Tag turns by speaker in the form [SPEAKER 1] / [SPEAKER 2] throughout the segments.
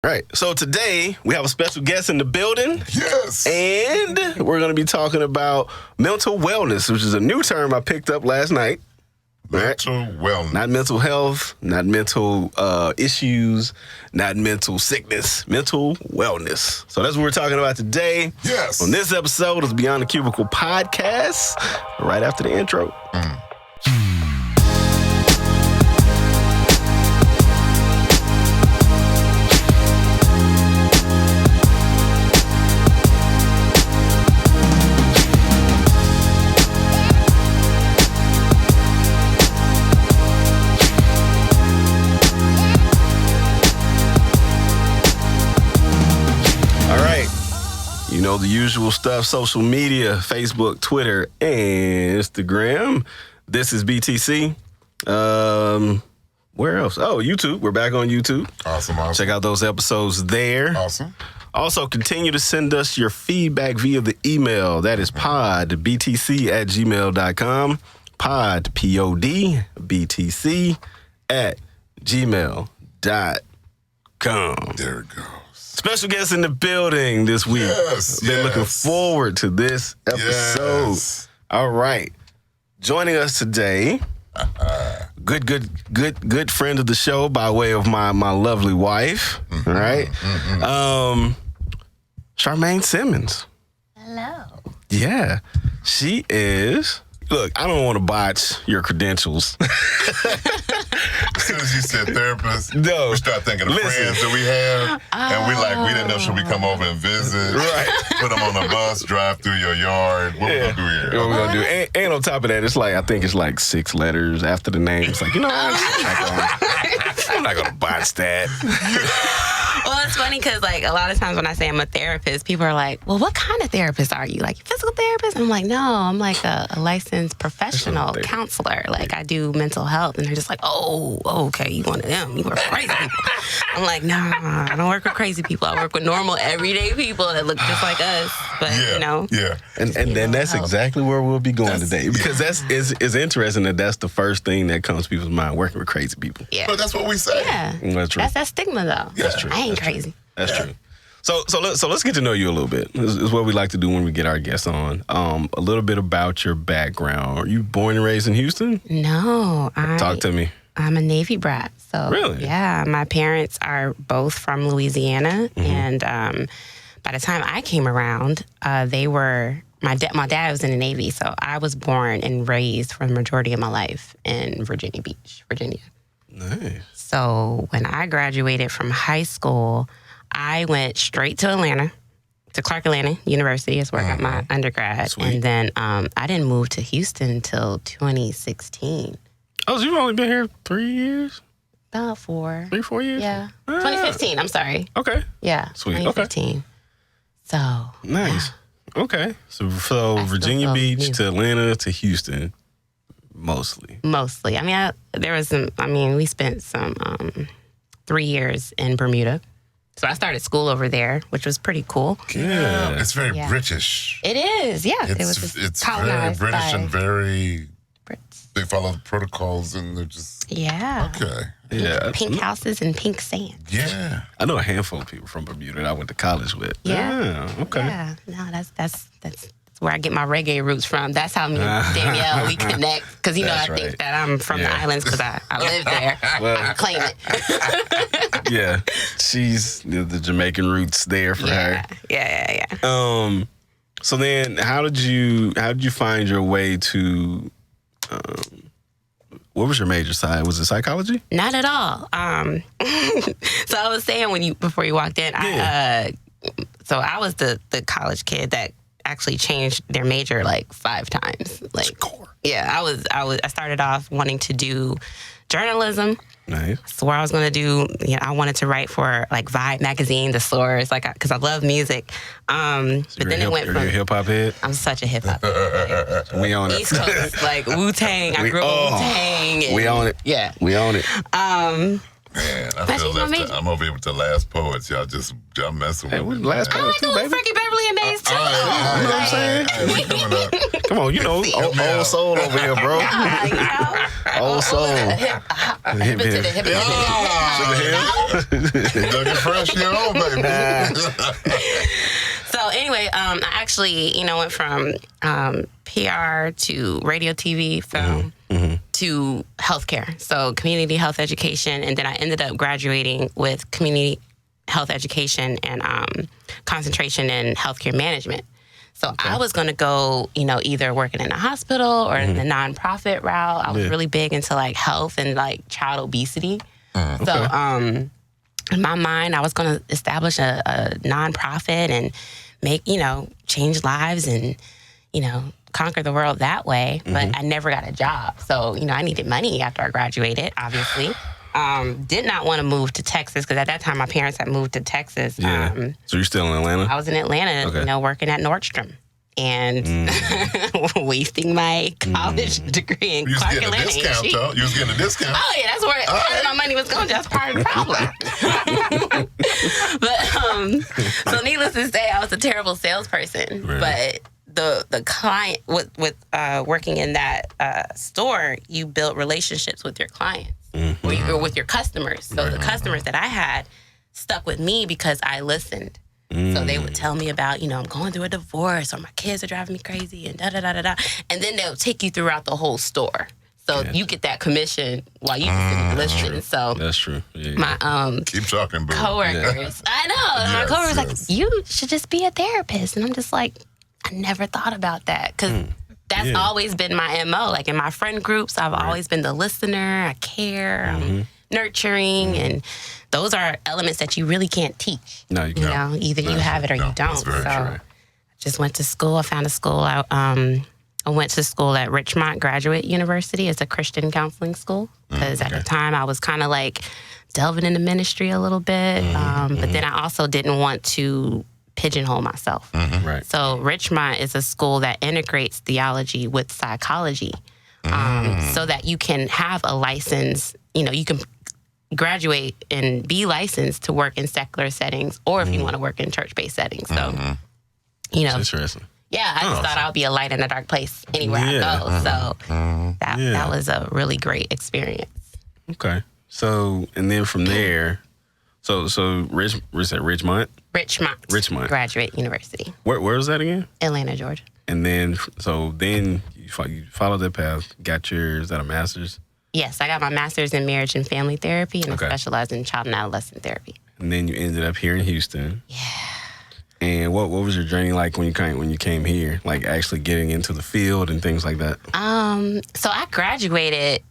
[SPEAKER 1] Right. So today we have a special guest in the building.
[SPEAKER 2] Yes.
[SPEAKER 1] And we're going to be talking about mental wellness, which is a new term I picked up last night.
[SPEAKER 2] Mental wellness.
[SPEAKER 1] Not mental health, not mental issues, not mental sickness, mental wellness. So that's what we're talking about today.
[SPEAKER 2] Yes.
[SPEAKER 1] On this episode of Beyond The Cubicle podcast, right after the intro. You know, the usual stuff, social media, Facebook, Twitter, and Instagram. This is BTC. Where else? Oh, YouTube. We're back on YouTube.
[SPEAKER 2] Awesome.
[SPEAKER 1] Check out those episodes there.
[SPEAKER 2] Awesome.
[SPEAKER 1] Also, continue to send us your feedback via the email. That is podbtc@gmail.com. Pod, P-O-D, BTC @gmail.com.
[SPEAKER 2] There it goes.
[SPEAKER 1] Special guest in the building this week.
[SPEAKER 2] Yes,
[SPEAKER 1] Been looking forward to this episode.
[SPEAKER 2] Yes.
[SPEAKER 1] All right. Joining us today, good friend of the show by way of my lovely wife. All right. Charmaine Simmons.
[SPEAKER 3] Hello.
[SPEAKER 1] Yeah. She is... Look, I don't want to botch your credentials.
[SPEAKER 2] As soon as you said therapist,
[SPEAKER 1] No.
[SPEAKER 2] we start thinking of friends that we have, and we didn't know, should we come over and visit?
[SPEAKER 1] Right.
[SPEAKER 2] Put them on a bus, drive through your yard. What we gonna do here?
[SPEAKER 1] What we gonna do? And on top of that, it's like, I think it's like 6 letters after the name. It's like, you know, I'm not gonna botch that.
[SPEAKER 3] Well, it's funny because, like, a lot of times when I say I'm a therapist, people are like, well, what kind of therapist are you? Like, a physical therapist? I'm like, no, I'm like a licensed professional counselor. Like, I do mental health. And they're just like, oh, okay, you one of them. You work with crazy people. I'm like, nah, I don't work with crazy people. I work with normal, everyday people that look just like us. But, you know.
[SPEAKER 2] Yeah.
[SPEAKER 1] And then that's exactly where we'll be going today. Because it's interesting that's the first thing that comes to people's mind, working with crazy people.
[SPEAKER 3] Yeah.
[SPEAKER 2] But that's what we say.
[SPEAKER 3] Yeah.
[SPEAKER 1] That's true.
[SPEAKER 3] That's that stigma, though.
[SPEAKER 2] That's true.
[SPEAKER 3] I ain't crazy.
[SPEAKER 1] That's true. So let's get to know you a little bit. This is what we like to do when we get our guests on. A little bit about your background. Are you born and raised in Houston?
[SPEAKER 3] No.
[SPEAKER 1] Talk to me.
[SPEAKER 3] I'm a Navy brat. So,
[SPEAKER 1] really?
[SPEAKER 3] Yeah, my parents are both from Louisiana. And by the time I came around, my dad was in the Navy. So I was born and raised for the majority of my life in Virginia Beach, Virginia.
[SPEAKER 1] Nice.
[SPEAKER 3] So when I graduated from high school, I went straight to Atlanta, to Clark Atlanta University. Is where I got my undergrad.
[SPEAKER 1] Sweet.
[SPEAKER 3] And then I didn't move to Houston until 2016.
[SPEAKER 1] Oh, so you've only been here 3 years?
[SPEAKER 3] About 4.
[SPEAKER 1] 4 years?
[SPEAKER 3] Yeah. 2015, I'm sorry.
[SPEAKER 1] Okay.
[SPEAKER 3] Yeah.
[SPEAKER 1] Sweet.
[SPEAKER 3] 2015. So.
[SPEAKER 1] Nice.
[SPEAKER 3] Yeah.
[SPEAKER 1] Okay. So Virginia Beach to Atlanta to Houston, mostly.
[SPEAKER 3] Mostly. I mean, we spent some 3 years in Bermuda. So I started school over there, which was pretty cool.
[SPEAKER 2] Yeah. It's very British.
[SPEAKER 3] It is, yeah.
[SPEAKER 2] It's very British and very...
[SPEAKER 3] Brits.
[SPEAKER 2] They follow the protocols and they're just...
[SPEAKER 3] Yeah.
[SPEAKER 2] Okay.
[SPEAKER 1] Yeah.
[SPEAKER 3] Pink houses and pink sand.
[SPEAKER 2] Yeah.
[SPEAKER 1] I know a handful of people from Bermuda that I went to college with.
[SPEAKER 3] Yeah.
[SPEAKER 1] Okay.
[SPEAKER 3] Yeah. No, that's where I get my reggae roots from. That's how me and Danielle, we connect. Because, you know, I think that I'm from the islands because I live there.
[SPEAKER 1] Well,
[SPEAKER 3] I claim it.
[SPEAKER 1] Yeah. She's the Jamaican roots there for her.
[SPEAKER 3] Yeah.
[SPEAKER 1] So then how did you find your way to what was your major side? Was it psychology?
[SPEAKER 3] Not at all. So I was saying before you walked in, so I was the college kid that actually changed their major like 5 times. Like, yeah, I started off wanting to do journalism.
[SPEAKER 1] Nice.
[SPEAKER 3] So where I was going to do, I wanted to write for like Vibe magazine, The Source, like because I love music. But then it went from.
[SPEAKER 1] You're a hip hop head.
[SPEAKER 3] I'm such a hip hop head.
[SPEAKER 1] We on it.
[SPEAKER 3] East Coast, like Wu-Tang. I grew up with Wu-Tang.
[SPEAKER 1] We on it.
[SPEAKER 3] Yeah.
[SPEAKER 1] We on it.
[SPEAKER 2] Man, I feel left. I'm over here with the Last Poets. Y'all messing with me.
[SPEAKER 1] Last Poets too, baby.
[SPEAKER 3] Frankie Beverly and Maze too.
[SPEAKER 1] You know what I'm saying?
[SPEAKER 2] We coming up.
[SPEAKER 1] Come on, old soul over here, bro. Old soul.
[SPEAKER 3] Hip to the hip.
[SPEAKER 2] Looking fresh, you know, baby.
[SPEAKER 3] So anyway, I actually, went from PR to radio, TV, film, to healthcare. So community health education, and then I ended up graduating with community health education and concentration in healthcare management. So I was going to go, either working in a hospital or in the nonprofit route. I was really big into like health and like child obesity. So in my mind, I was going to establish a nonprofit and make, change lives and, conquer the world that way. But I never got a job. So, I needed money after I graduated, obviously. Did not want to move to Texas because at that time my parents had moved to Texas.
[SPEAKER 1] Yeah. So you're still in Atlanta?
[SPEAKER 3] I was in Atlanta, working at Nordstrom and wasting my college degree in Clark
[SPEAKER 2] Atlanta. You was getting a discount, though. You was getting a discount.
[SPEAKER 3] Oh, yeah, that's where part of my money was going. That's part of the problem. But so needless to say, I was a terrible salesperson. Right. But the client with working in that store, you built relationships with your clients or with your customers. So the customers that I had stuck with me because I listened. So they would tell me about, I'm going through a divorce or my kids are driving me crazy and da-da-da-da-da. And then they'll take you throughout the whole store. So you get that commission while you just listening. So
[SPEAKER 1] that's true. Yeah.
[SPEAKER 3] My
[SPEAKER 2] keep talking, boo.
[SPEAKER 3] coworkers. I know. My coworkers like, you should just be a therapist. And I'm just like, I never thought about that. Because that's always been my MO. Like in my friend groups, I've always been the lister. I care. I'm nurturing. And those are elements that you really can't teach. No, you can't. Either you have it or you don't. So I just went to school. I found a school. I went to school at Richmont Graduate University. It's a Christian counseling school. Because at the time, I was kind of like delving into ministry a little bit. But then I also didn't want to pigeonhole myself. Right. So Richmont is a school that integrates theology with psychology so that you can have a license. You can graduate and be licensed to work in secular settings or if you want to work in church-based settings. So,
[SPEAKER 1] interesting.
[SPEAKER 3] Yeah, I just thought I would be a light in a dark place anywhere I go. So that was a really great experience.
[SPEAKER 1] Okay. So, and then from there, so Richmont? Richmont
[SPEAKER 3] Graduate University.
[SPEAKER 1] Where was that again?
[SPEAKER 3] Atlanta, Georgia.
[SPEAKER 1] And then, you followed that path, got is that a master's?
[SPEAKER 3] Yes, I got my master's in marriage and family therapy, and I specialized in child and adolescent therapy.
[SPEAKER 1] And then you ended up here in Houston.
[SPEAKER 3] Yeah.
[SPEAKER 1] And what was your journey like when you came here, like actually getting into the field and things like that?
[SPEAKER 3] So I graduated.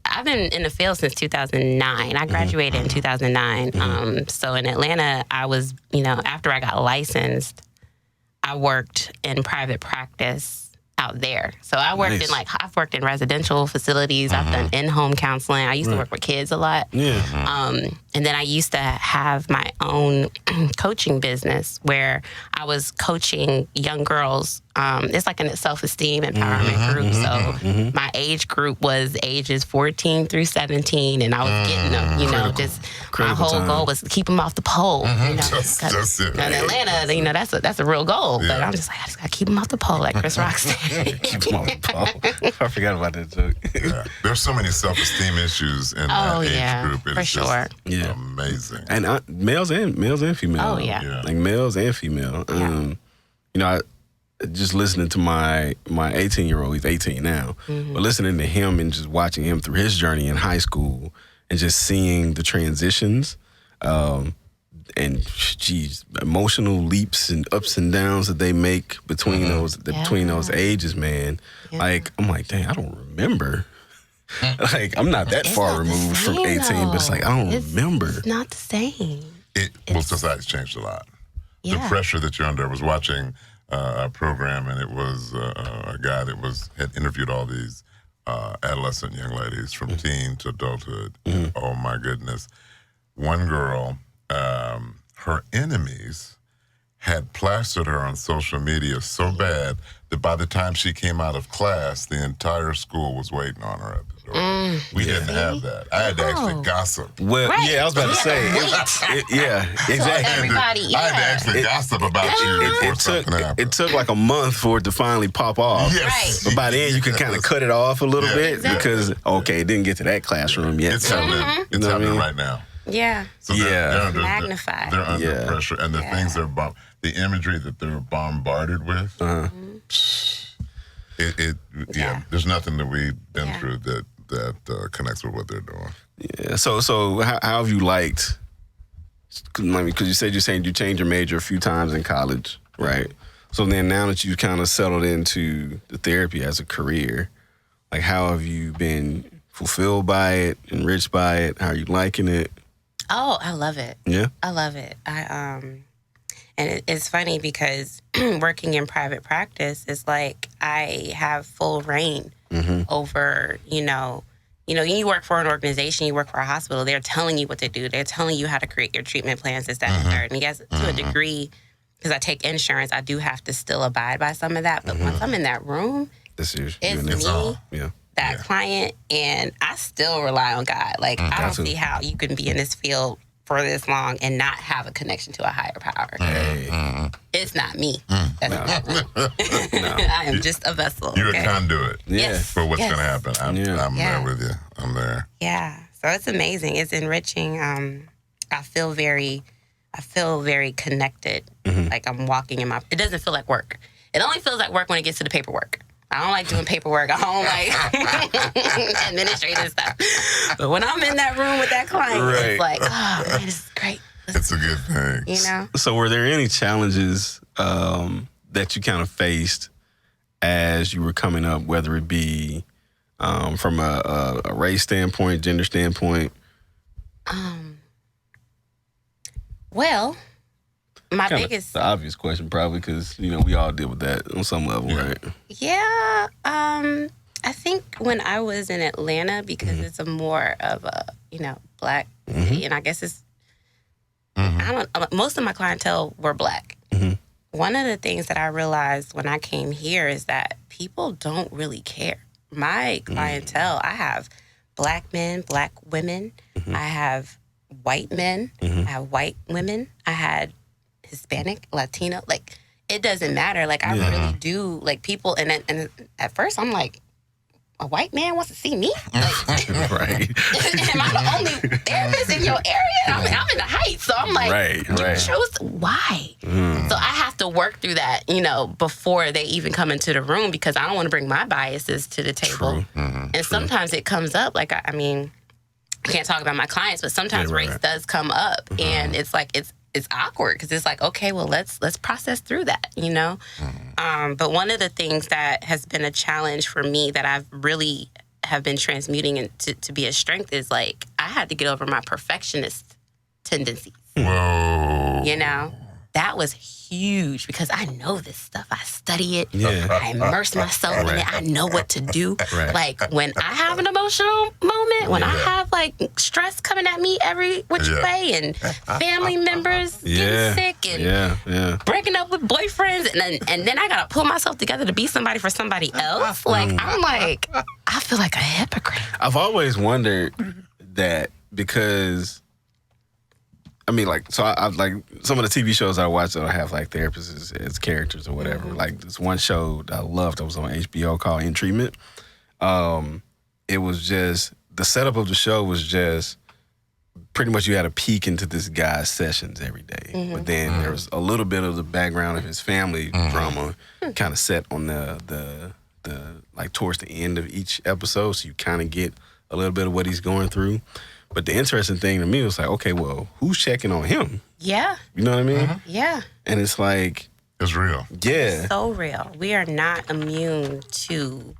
[SPEAKER 3] I've been in the field since 2009. I graduated in 2009. So in Atlanta, I was, after I got licensed, I worked in private practice out there. So I worked I've worked in residential facilities. I've done in-home counseling. I used to work with kids a lot. Yeah. And then I used to have my own coaching business where I was coaching young girls. It's like a SelfEsteem empowerment group. So my age group was ages 14 through 17, and I was getting them, my whole goal was to keep them off the pole.
[SPEAKER 2] That's it.
[SPEAKER 3] In Atlanta, that's a real goal. But I'm just like, I just got to keep them off the pole, like Chris Rock said.
[SPEAKER 1] Keep them off the pole. I forgot about that joke.
[SPEAKER 2] There's so many self-esteem issues in that age group. It's
[SPEAKER 3] for sure.
[SPEAKER 2] Amazing.
[SPEAKER 1] And males and female.
[SPEAKER 3] Oh, yeah.
[SPEAKER 1] Like males and female. I just listening to my 18-year-old, he's 18 now, but listening to him and just watching him through his journey in high school and just seeing the transitions and emotional leaps and ups and downs that they make between those ages, man. Yeah. Like, I'm like, dang, I don't remember. Like, I'm not that far removed from 18, but it's like, I don't remember.
[SPEAKER 3] It's not the same.
[SPEAKER 2] Society's changed a lot.
[SPEAKER 3] Yeah.
[SPEAKER 2] The pressure that you're under. I was watching a program, and it was a guy that had interviewed all these adolescent young ladies from teen to adulthood. Oh my goodness! One girl, her enemies had plastered her on social media so bad that by the time she came out of class, the entire school was waiting on her at the door. We didn't have that. I had to actually gossip.
[SPEAKER 1] Well, yeah, I was about to say. Exactly.
[SPEAKER 3] Everybody,
[SPEAKER 2] I had to actually gossip about you before something happened.
[SPEAKER 1] It took like a month for it to finally pop off.
[SPEAKER 2] Yes.
[SPEAKER 1] But by then, you could kind of cut it off a little bit because, okay, it didn't get to that classroom yet.
[SPEAKER 2] It's happening. It's happening right now.
[SPEAKER 3] Yeah.
[SPEAKER 2] So they're
[SPEAKER 3] magnified.
[SPEAKER 2] They're under pressure, and the things the imagery that they're bombarded with. There's nothing that we've been through that connects with what they're doing.
[SPEAKER 1] Yeah. So how have you liked? Because you said you're saying you changed your major a few times in college, right? So then now that you kind of settled into the therapy as a career, like how have you been fulfilled by it, enriched by it? How are you liking it?
[SPEAKER 3] Oh, I love it.
[SPEAKER 1] Yeah,
[SPEAKER 3] I love it. And it's funny because working in private practice is like I have full reign over, you work for an organization, you work for a hospital, they're telling you what to do. They're telling you how to create your treatment plans, this, that, and third. And yes, to a degree, because I take insurance, I do have to still abide by some of that. But once I'm in that room, it's me, that client, and I still rely on God. Like, I don't see how you can be in this field for this long and not have a connection to a higher power. It's not me. That's not me. I am just a vessel.
[SPEAKER 2] You're a conduit for what's going to happen. I'm there with you. I'm there.
[SPEAKER 3] Yeah. So it's amazing. It's enriching. I feel very connected. Like I'm walking in it doesn't feel like work. It only feels like work when it gets to the paperwork. I don't like doing paperwork. I don't like administrative stuff. But when I'm in that room with that client, it's like, oh, man, this is great.
[SPEAKER 2] It's a good thing.
[SPEAKER 1] So were there any challenges that you kind of faced as you were coming up, whether it be from a race standpoint, gender standpoint?
[SPEAKER 3] Well, my
[SPEAKER 1] kinda
[SPEAKER 3] biggest...
[SPEAKER 1] the obvious question, probably, because, we all deal with that on some level, right?
[SPEAKER 3] Yeah. I think when I was in Atlanta, because it's a more of a, Black city, and I guess it's... most of my clientele were Black. One of the things that I realized when I came here is that people don't really care. My clientele, I have Black men, Black women, I have white men, I have white women, I had Hispanic, Latino, like, it doesn't matter. Like, I really do, like, people, and at first I'm like, a white man wants to see me? Like,
[SPEAKER 1] right.
[SPEAKER 3] Am I the only therapist in your area? I'm in the Heights, so I'm like, you chose, why? So I have to work through that, before they even come into the room, because I don't want to bring my biases to the table. And sometimes it comes up, like, I mean, I can't talk about my clients, but sometimes race does come up, and it's like, it's awkward, because it's like, okay, well, let's process through that, But one of the things that has been a challenge for me that I've really have been transmuting to be a strength is, like, I had to get over my perfectionist tendencies.
[SPEAKER 2] Whoa.
[SPEAKER 3] That was huge, because I know this stuff. I study it. I immerse myself in it. I know what to do. Like, when I have an emotional moment, when I have, like, stress coming at me every which way, and family members getting sick, and breaking up with boyfriends, and then I gotta pull myself together to be somebody for somebody else. Like, I'm like, I feel like a hypocrite.
[SPEAKER 1] I've always wondered that, because... I mean, like, so I like some of the TV shows I watch that I have, like, therapists as characters or whatever. Like, this one show that I loved that was on HBO called In Treatment. It was just, the setup of the show was just pretty much you had a peek into this guy's sessions every day. But then there was a little bit of the background of his family drama kind of set on the like, towards the end of each episode. So you kind of get a little bit of what he's going through. But the interesting thing to me was like, okay, well, who's checking on him?
[SPEAKER 3] Yeah.
[SPEAKER 1] You know what I mean?
[SPEAKER 3] Yeah.
[SPEAKER 1] And it's like...
[SPEAKER 2] It's real.
[SPEAKER 1] Yeah.
[SPEAKER 3] It's so real. We are not immune to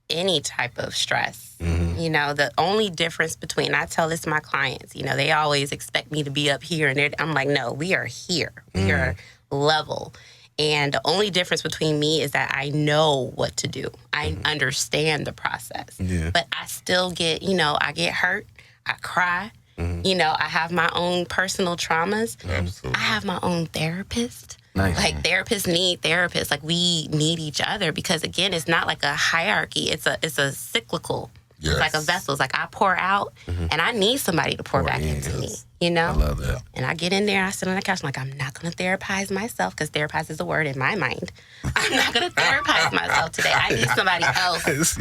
[SPEAKER 3] any type of stress. The only difference between... I tell this to my clients, they always expect me to be up here. And I'm like, no, we are here. We are level. And the only difference between me is that I know what to do. I understand the process. But I still get, I get hurt, I cry, You know, I have my own personal traumas.
[SPEAKER 2] Absolutely.
[SPEAKER 3] I have my own therapist.
[SPEAKER 1] Nice.
[SPEAKER 3] Like, therapists need therapists. Like, we need each other because, again, it's not like a hierarchy. It's a cyclical.
[SPEAKER 2] Yes.
[SPEAKER 3] It's like a vessel. It's like I pour out, and I need somebody to pour back into me. You know?
[SPEAKER 1] I love that.
[SPEAKER 3] And I get in there, I sit on the couch, I'm like, I'm not going to therapize myself, because therapize is a word in my mind. I'm not going to therapize myself today. I need somebody else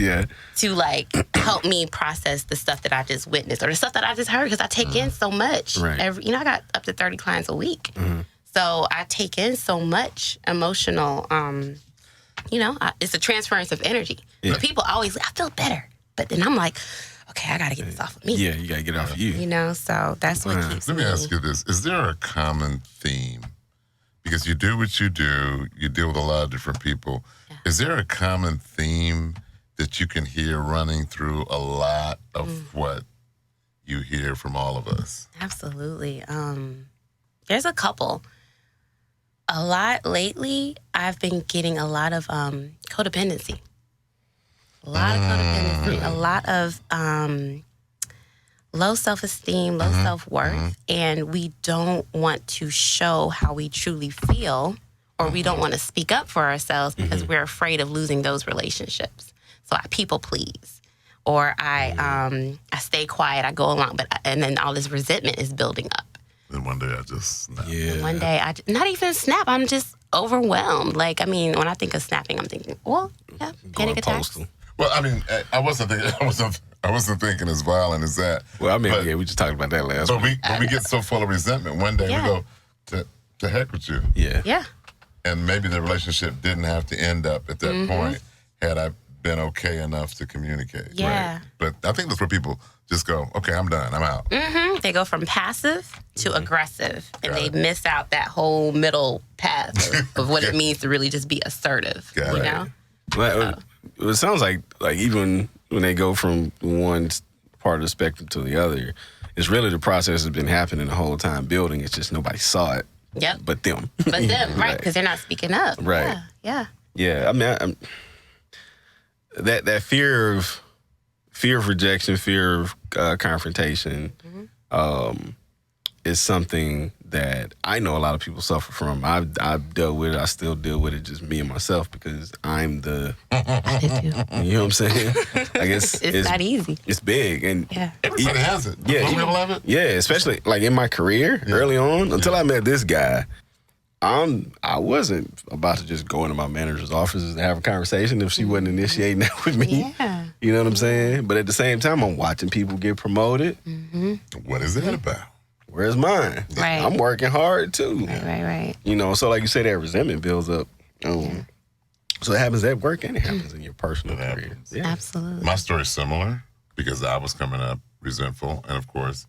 [SPEAKER 3] to, like, help me process the stuff that I just witnessed or the stuff that I just heard, because I take in so much.
[SPEAKER 1] Right.
[SPEAKER 3] You know, I got up to 30 clients a week. So I take in so much emotional, you know, it's a transference of energy. But people always, I feel better. But then I'm like, okay, I got to get this off of me.
[SPEAKER 1] Yeah, you got to get it off of you.
[SPEAKER 3] You know, so that's what keeps
[SPEAKER 2] Let me ask you this. Is there a common theme? Because you do what you do, you deal with a lot of different people. Yeah. Is there a common theme that you can hear running through a lot of what you hear from all of us?
[SPEAKER 3] Absolutely. There's a couple. A lot lately, I've been getting a lot of codependency. A lot of codependency, a lot of low self-esteem, low self-worth, and we don't want to show how we truly feel, or we don't want to speak up for ourselves because we're afraid of losing those relationships. So I people please, or I stay quiet, I go along, and then all this resentment is building up.
[SPEAKER 2] And one day I just snap.
[SPEAKER 1] Yeah.
[SPEAKER 3] And one day not even snap, I'm just overwhelmed. Like, I mean, when I think of snapping, I'm thinking, well, yeah, panic attacks.
[SPEAKER 1] Postal.
[SPEAKER 2] Well, I mean, I wasn't thinking as violent as that.
[SPEAKER 1] Well, I mean, we just talked about that last week.
[SPEAKER 2] But we get so full of resentment. One day we go, to heck with you.
[SPEAKER 1] Yeah.
[SPEAKER 3] Yeah.
[SPEAKER 2] And maybe the relationship didn't have to end up at that point had I been okay enough to communicate.
[SPEAKER 3] Yeah.
[SPEAKER 2] Right? But I think that's where people just go, okay, I'm done, I'm out.
[SPEAKER 3] They go from passive to aggressive, and they miss out that whole middle path of what it means to really just be assertive.
[SPEAKER 2] Got
[SPEAKER 3] you
[SPEAKER 2] it.
[SPEAKER 3] know?
[SPEAKER 1] Well, it sounds like even when they go from one part of the spectrum to the other, it's really the process has been happening the whole time building. It's just nobody saw it.
[SPEAKER 3] Yep.
[SPEAKER 1] But them.
[SPEAKER 3] But them, right? Because they're not speaking up.
[SPEAKER 1] Right.
[SPEAKER 3] Yeah.
[SPEAKER 1] Yeah. I mean, that fear of rejection, fear of confrontation, is something that I know a lot of people suffer from. I've dealt with it. I still deal with it, just me and myself, because I'm the.
[SPEAKER 3] I did too.
[SPEAKER 1] You know what I'm saying? I guess
[SPEAKER 3] it's not easy.
[SPEAKER 1] It's big, and
[SPEAKER 2] Everybody has it.
[SPEAKER 1] Yeah,
[SPEAKER 2] Some people have it.
[SPEAKER 1] Yeah, especially like in my career early on, until I met this guy. I wasn't about to just go into my manager's offices and have a conversation if she wasn't initiating that with me.
[SPEAKER 3] Yeah.
[SPEAKER 1] You know what I'm saying? But at the same time, I'm watching people get promoted.
[SPEAKER 2] What is it about?
[SPEAKER 1] Where's mine?
[SPEAKER 3] Right.
[SPEAKER 1] I'm working hard too.
[SPEAKER 3] Right.
[SPEAKER 1] You know, so like you say, that resentment builds up. So it happens at work and it happens in your personal career. Yeah.
[SPEAKER 3] Absolutely.
[SPEAKER 2] My story's similar because I was coming up resentful, and of course,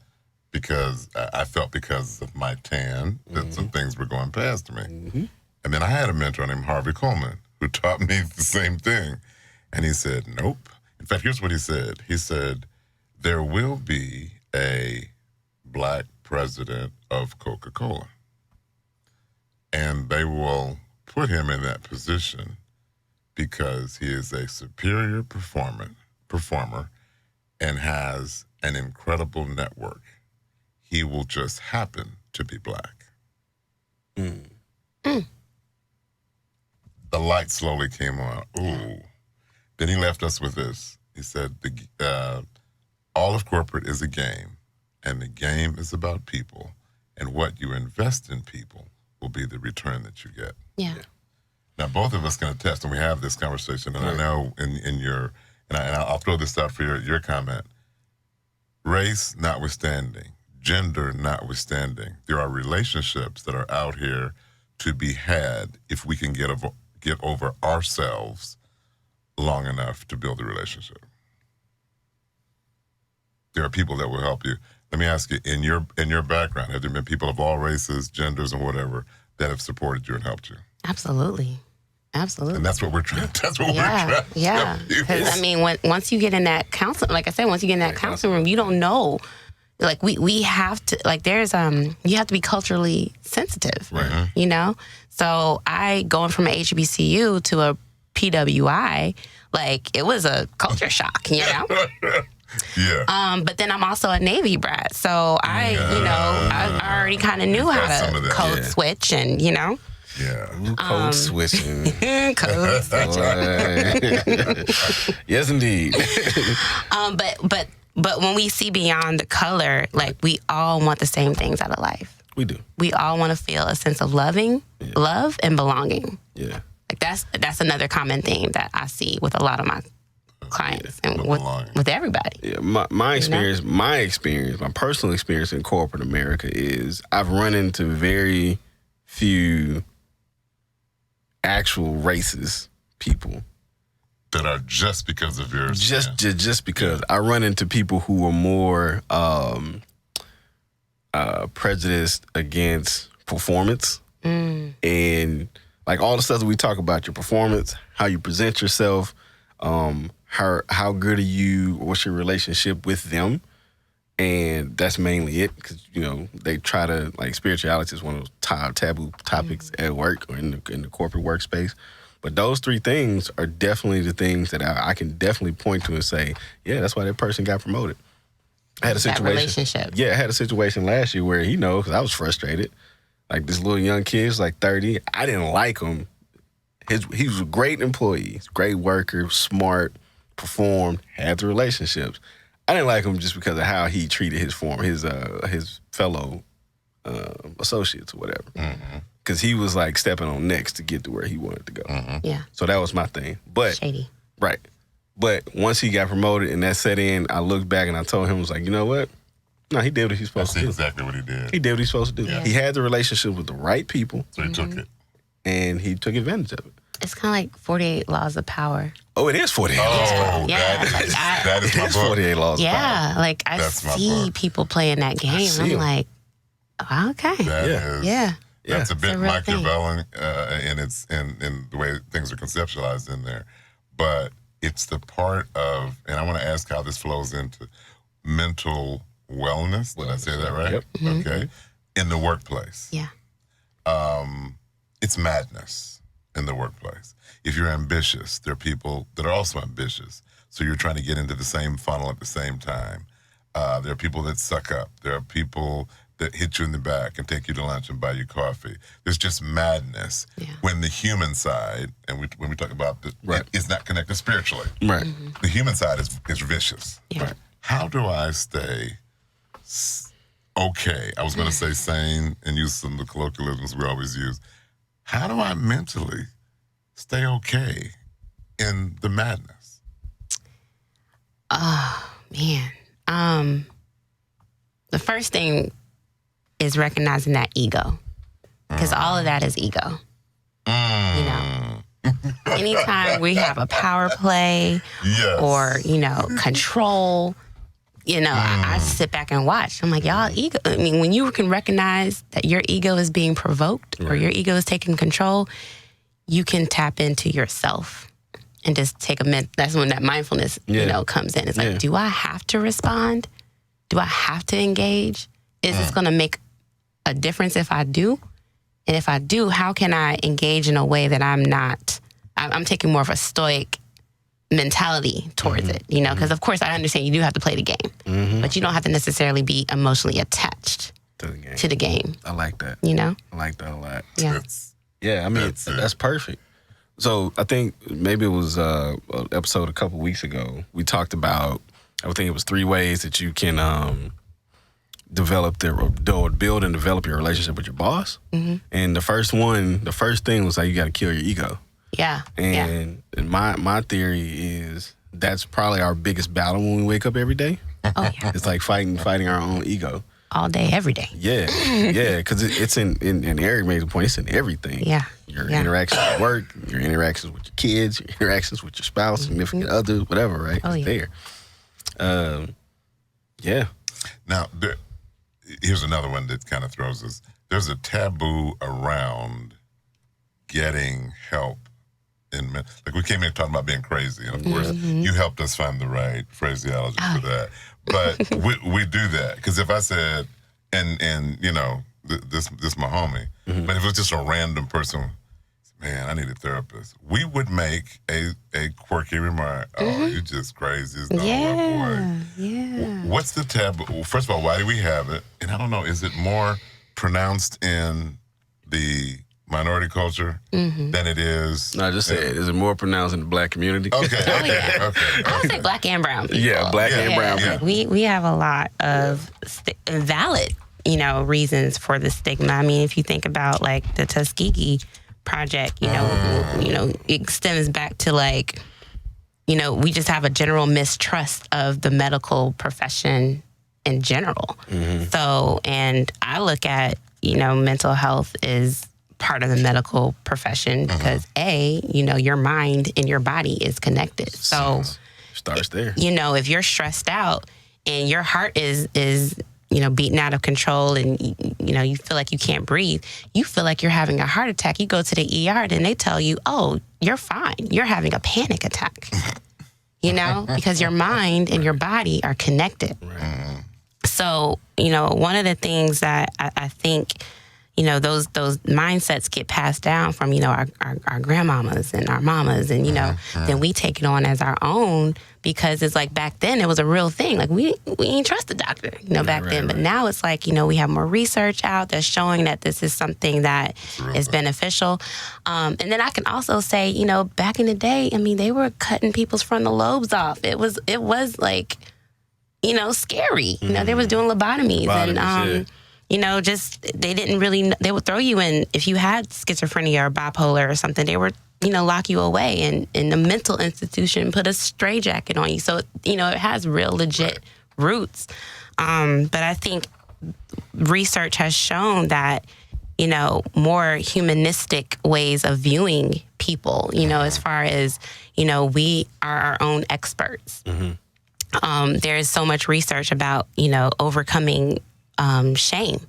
[SPEAKER 2] because I felt because of my tan that some things were going past me. And then I had a mentor named Harvey Coleman who taught me the same thing. And he said, nope. In fact, here's what he said. He said, there will be a black president of Coca-Cola. And they will put him in that position because he is a superior performer and has an incredible network. He will just happen to be black. The light slowly came on. Ooh. Then he left us with this. He said, all of corporate is a game, and the game is about people, and what you invest in people will be the return that you get.
[SPEAKER 3] Yeah.
[SPEAKER 2] Now, both of us can attest, and we have this conversation, and I know in your, and I'll throw this out for your comment. Race notwithstanding, gender notwithstanding, there are relationships that are out here to be had if we can get over ourselves long enough to build a relationship. There are people that will help you. Let me ask you, in your background, have there been people of all races, genders, and whatever that have supported you and helped you?
[SPEAKER 3] Absolutely.
[SPEAKER 2] And that's what we're trying. That's what we're trying.
[SPEAKER 3] Yeah. Because I mean, once you get in that counseling, like I said, once you get in that counseling room, you don't know. Like we have to, like there's you have to be culturally sensitive,
[SPEAKER 2] right?
[SPEAKER 3] You know. So going from an HBCU to a PWI, like it was a culture shock, you know.
[SPEAKER 2] Yeah.
[SPEAKER 3] But then I'm also a Navy brat, so I already kind of knew how to code switch, and
[SPEAKER 2] Yeah.
[SPEAKER 1] Code switching.
[SPEAKER 3] code switching.
[SPEAKER 1] Yes, indeed.
[SPEAKER 3] But when we see beyond the color, like, we all want the same things out of life.
[SPEAKER 1] We do.
[SPEAKER 3] We all want to feel a sense of love and belonging.
[SPEAKER 1] Yeah.
[SPEAKER 3] Like, that's another common theme that I see with a lot of my clients and with everybody.
[SPEAKER 1] Yeah, my experience, my personal experience in corporate America is I've run into very few actual racist people
[SPEAKER 2] that are just because of yours.
[SPEAKER 1] Just because I run into people who are more prejudiced against performance and like all the stuff that we talk about, your performance, how you present yourself, how good are you, what's your relationship with them, and that's mainly it, because they try to, like, spirituality is one of those taboo topics at work or in the corporate workspace. But those three things are definitely the things that I can definitely point to and say, yeah, that's why that person got promoted. I had a situation.
[SPEAKER 3] That relationship.
[SPEAKER 1] Yeah, I had a situation last year where because I was frustrated. Like, this little young kid was like 30. I didn't like him. He was a great employee, great worker, smart, performed, had the relationships. I didn't like him just because of how he treated his fellow associates or whatever. Because he was like stepping on necks to get to where he wanted to go.
[SPEAKER 3] Yeah.
[SPEAKER 1] So that was my thing. But
[SPEAKER 3] shady.
[SPEAKER 1] Right. But once he got promoted and that set in, I looked back and I told him, I was like, you know what? No, he did what he was supposed to do.
[SPEAKER 2] That's exactly what he did.
[SPEAKER 1] He did what he was supposed to do.
[SPEAKER 3] Yeah.
[SPEAKER 1] He had the relationship with the right people.
[SPEAKER 2] So he took it.
[SPEAKER 1] And he took advantage of it.
[SPEAKER 3] It's kind of like 48 Laws of Power.
[SPEAKER 1] Oh, it is 48 Laws of Power.
[SPEAKER 3] Yeah.
[SPEAKER 2] That is my book.
[SPEAKER 1] 48 Laws of Power.
[SPEAKER 3] Yeah, like, I see people playing that game. I'm like, oh, okay.
[SPEAKER 2] That's a bit
[SPEAKER 3] a real thing.
[SPEAKER 2] Machiavellian in the way things are conceptualized in there. But it's the part of, and I want to ask how this flows into mental wellness. Did I say that right?
[SPEAKER 1] Yep.
[SPEAKER 2] Okay. In the workplace.
[SPEAKER 3] Yeah.
[SPEAKER 2] It's madness in the workplace. If you're ambitious, there are people that are also ambitious. So you're trying to get into the same funnel at the same time. There are people that suck up. There are people that hit you in the back and take you to lunch and buy you coffee. There's just madness when the human side, and when we talk about this, it is not connected spiritually.
[SPEAKER 1] Right.
[SPEAKER 2] The human side is vicious.
[SPEAKER 3] Yeah.
[SPEAKER 2] Right. How do I stay okay? I was going to say sane and use some of the colloquialisms we always use. How do I mentally stay okay in the madness?
[SPEAKER 3] Oh, man. The first thing is recognizing that ego, because all of that is ego. Anytime we have a power play or, control, I sit back and watch. I'm like, y'all ego. I mean, when you can recognize that your ego is being provoked or your ego is taking control, you can tap into yourself and just take a minute. That's when that mindfulness, comes in. It's like, do I have to respond? Do I have to engage? Is this going to make a difference if I do? And if I do, how can I engage in a way that I'm taking more of a stoic mentality towards it, because of course I understand you do have to play the game, but you don't have to necessarily be emotionally attached to the game.
[SPEAKER 1] I like that.
[SPEAKER 3] I
[SPEAKER 1] like that a lot.
[SPEAKER 3] Yeah.
[SPEAKER 1] I mean, that's perfect. So I think maybe it was an episode a couple weeks ago. We talked about, I think it was 3 ways that you can build and develop your relationship with your boss. And the first thing was like, you got to kill your ego.
[SPEAKER 3] Yeah.
[SPEAKER 1] And my theory is that's probably our biggest battle when we wake up every day.
[SPEAKER 3] Oh, yeah.
[SPEAKER 1] It's like fighting our own ego.
[SPEAKER 3] All day, every day.
[SPEAKER 1] Yeah. Yeah, because it's in Eric made the point, it's in everything.
[SPEAKER 3] Yeah.
[SPEAKER 1] Your interactions at work, your interactions with your kids, your interactions with your spouse, significant other, whatever, right?
[SPEAKER 3] Oh,
[SPEAKER 1] it's there. Yeah.
[SPEAKER 2] Now, here's another one that kind of throws us. There's a taboo around getting help. Like, we came here talking about being crazy, and of course, you helped us find the right phraseology for that. But we do that because if I said, and this my homie, but if it was just a random person, man, I need a therapist, we would make a quirky remark. Oh, you just crazy as no boy.
[SPEAKER 3] Yeah.
[SPEAKER 2] What's the taboo? Well, first of all, why do we have it? And I don't know, is it more pronounced in the minority culture than it is?
[SPEAKER 1] No, just say it. Is it more pronounced in the Black community?
[SPEAKER 2] Okay.
[SPEAKER 3] I would say Black and brown people.
[SPEAKER 1] Yeah, Black and brown people.
[SPEAKER 3] Like we have a lot of valid, reasons for the stigma. I mean, if you think about like the Tuskegee Project, it stems back to like, we just have a general mistrust of the medical profession in general. So, and I look at, mental health is part of the medical profession because your mind and your body is connected. So
[SPEAKER 1] starts there.
[SPEAKER 3] If you're stressed out and your heart is beating out of control and you feel like you can't breathe, you feel like you're having a heart attack. You go to the ER and they tell you, "Oh, you're fine. You're having a panic attack." Because your mind and your body are connected.
[SPEAKER 1] Right.
[SPEAKER 3] So, one of the things that I think, those mindsets get passed down from, our grandmamas and our mamas and, then we take it on as our own because it's like back then it was a real thing. Like we ain't trust the doctor, back then. But now it's like, we have more research out that's showing that this is something that is beneficial. And then I can also say, back in the day, I mean, they were cutting people's frontal lobes off. It was like, scary. They was doing lobotomies and, they didn't really, they would throw you in, if you had schizophrenia or bipolar or something, they would, lock you away and in the mental institution, put a straitjacket on you. So, it has real legit roots. But I think research has shown that, more humanistic ways of viewing people, as far as, we are our own experts. There is so much research about, overcoming shame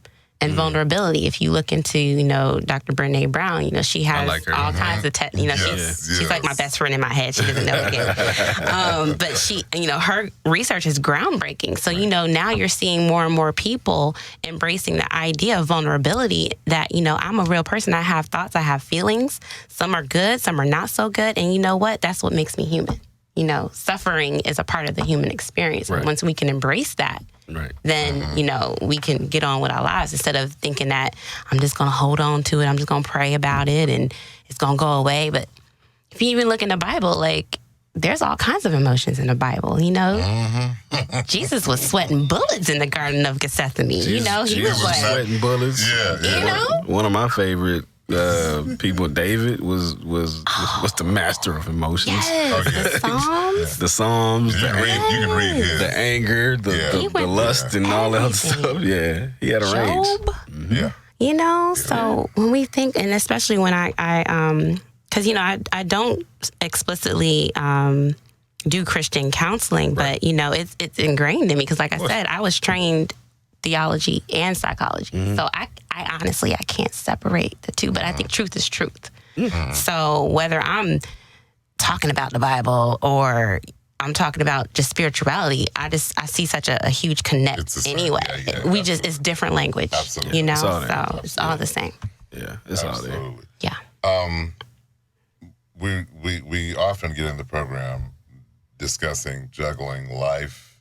[SPEAKER 3] and vulnerability. If you look into, Dr. Brene Brown, she has all kinds of, she's like my best friend in my head. She doesn't know it yet. But she, her research is groundbreaking. So, now you're seeing more and more people embracing the idea of vulnerability that, I'm a real person. I have thoughts, I have feelings. Some are good, some are not so good. And you know what? That's what makes me human. Suffering is a part of the human experience. Right. And once we can embrace that, then, we can get on with our lives instead of thinking that I'm just going to hold on to it. I'm just going to pray about it and it's going to go away. But if you even look in the Bible, like there's all kinds of emotions in the Bible, Jesus was sweating bullets in the Garden of Gethsemane. He was like
[SPEAKER 1] sweating bullets. One of my favorite people, David was the master of emotions.
[SPEAKER 3] Yes, the Psalms.
[SPEAKER 1] The Psalms.
[SPEAKER 2] You can read his.
[SPEAKER 1] The anger, the lust, and all that other stuff. Yeah, he had a range.
[SPEAKER 2] Yeah.
[SPEAKER 3] So when we think, and especially when because I don't explicitly do Christian counseling, but it's ingrained in me because, like I said, I was trained theology and psychology. So I honestly, I can't separate the two, but I think truth is truth. So whether I'm talking about the Bible or I'm talking about just spirituality, I see such a huge connect anyway. It's different language,
[SPEAKER 2] Absolutely.
[SPEAKER 3] So it's all the same.
[SPEAKER 1] Yeah, it's all there.
[SPEAKER 3] Yeah.
[SPEAKER 2] We often get in the program discussing juggling life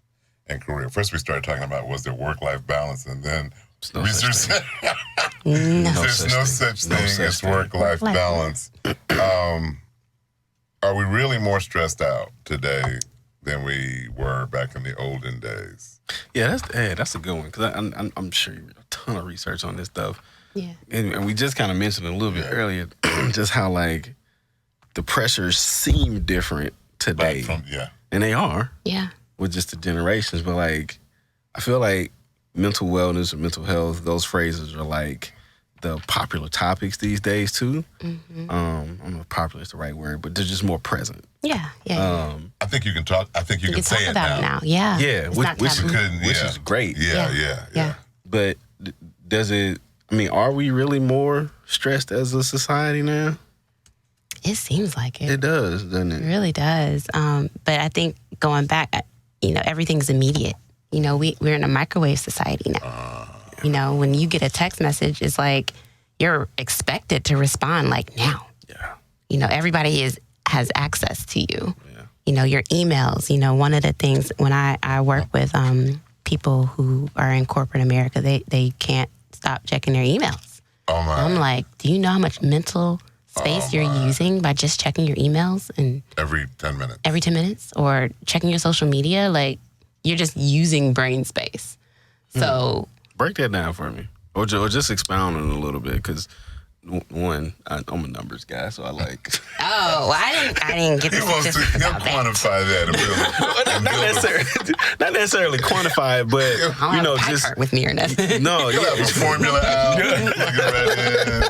[SPEAKER 2] and career. First, we started talking about was there work-life balance, and then research said there's no such thing as work-life balance. Are we really more stressed out today than we were back in the olden days?
[SPEAKER 1] Yeah, that's a good one because I'm sure you read a ton of research on this stuff.
[SPEAKER 3] Yeah,
[SPEAKER 1] and we just kind of mentioned it a little bit earlier, just how like the pressures seem different today, and they are.
[SPEAKER 3] Yeah.
[SPEAKER 1] With just the generations, but like I feel like mental wellness or mental health, those phrases are like the popular topics these days too. I don't know if popular is the right word, but they're just more present.
[SPEAKER 3] Yeah.
[SPEAKER 2] I think you can talk. I think you can say
[SPEAKER 3] talk
[SPEAKER 2] it
[SPEAKER 3] about
[SPEAKER 2] now.
[SPEAKER 3] Yeah.
[SPEAKER 1] Yeah, which is great.
[SPEAKER 2] Yeah.
[SPEAKER 1] But does it? I mean, are we really more stressed as a society now?
[SPEAKER 3] It seems like it.
[SPEAKER 1] It does, doesn't it?
[SPEAKER 3] It really does. But I think going back, everything's immediate. We're in a microwave society now. When you get a text message, it's like you're expected to respond like now. Yeah. Everybody has access to you. Yeah. Your emails. One of the things when I work with people who are in corporate America, they can't stop checking their emails.
[SPEAKER 2] Oh my!
[SPEAKER 3] I'm like, do you know how much mental space you're using by just checking your emails and
[SPEAKER 2] every 10 minutes?
[SPEAKER 3] Every 10 minutes, or checking your social media, like you're just using brain space. So
[SPEAKER 1] break that down for me, or just expound on it a little bit, because. One, I'm a numbers guy, so I like.
[SPEAKER 3] Oh, well, I didn't get the statistics
[SPEAKER 2] He'll
[SPEAKER 3] about that.
[SPEAKER 2] quantify that.
[SPEAKER 1] Not necessarily quantify it, but
[SPEAKER 3] I don't have a chart with me or nothing.
[SPEAKER 1] No,
[SPEAKER 2] You'll have a formula out. Plug it right in.